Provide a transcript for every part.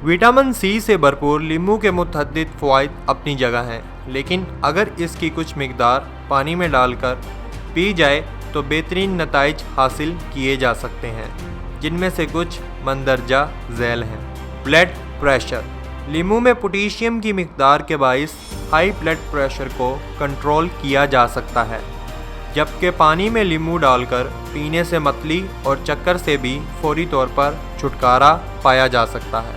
Vitamin C से भरपूर नींबू के मुतअद्दिद फ़वाइद अपनी जगह हैं, लेकिन अगर इसकी कुछ मिकदार पानी में डालकर पी जाए तो बेहतरीन नताइज हासिल किए जा सकते हैं, जिनमें से कुछ मंदरजा झैल हैं। Blood pressure. नींबू में पोटेशियम की मिकदार के बाइस हाई ब्लड प्रेशर को कंट्रोल किया जा सकता है, जबकि पानी में नींबू डालकर पीने से मतली और चक्कर से भी फौरी तौर पर छुटकारा पाया जा सकता है।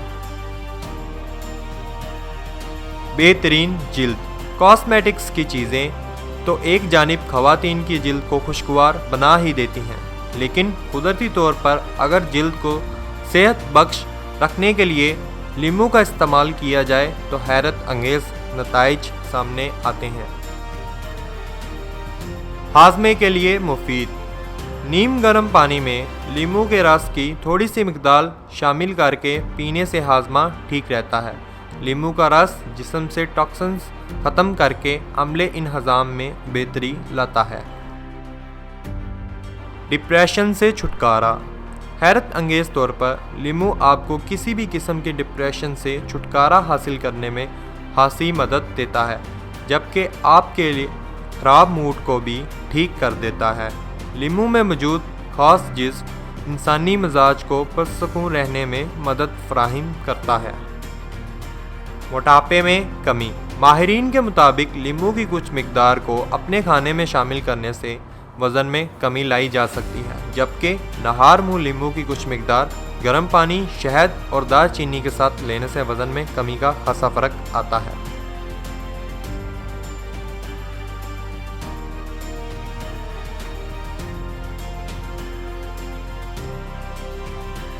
बेहतरीन जिल्द। कॉस्मेटिक्स की चीज़ें तो एक जानिब ख़वातीन की जिल्द को खुशगवार बना ही देती हैं, लेकिन कुदरती तौर पर अगर जिल्द को सेहत बख्श रखने के लिए नींबू का इस्तेमाल किया जाए तो हैरत अंगेज़ नताइज सामने आते हैं। हाजमे के लिए मुफीद। नीम गर्म पानी में नींबू के रस की थोड़ी सी मिकदार शामिल करके पीने से हाजमा ठीक रहता है। नींबू का रस जिस्म से टॉक्सिन्स ख़त्म करके अम्ले इंहज़ाम में बेहतरी लाता है। डिप्रेशन से छुटकारा। हैरत अंगेज़ तौर पर नींबू आपको किसी भी किस्म के डिप्रेशन से छुटकारा हासिल करने में खासी मदद देता है, जबकि आपके लिए ख़राब मूड को भी ठीक कर देता है। नींबू में मौजूद ख़ास जिस्म इंसानी मिजाज को पुरसकून रहने में मदद फराहम करता है। मोटापे में कमी। माहिरीन के मुताबिक नींबू की कुछ मिकदार को अपने खाने में शामिल करने से वज़न में कमी लाई जा सकती है, जबकि नहार मुँह नींबू की कुछ मिकदार गर्म पानी, शहद और दालचीनी के साथ लेने से वज़न में कमी का खासा फ़र्क आता है।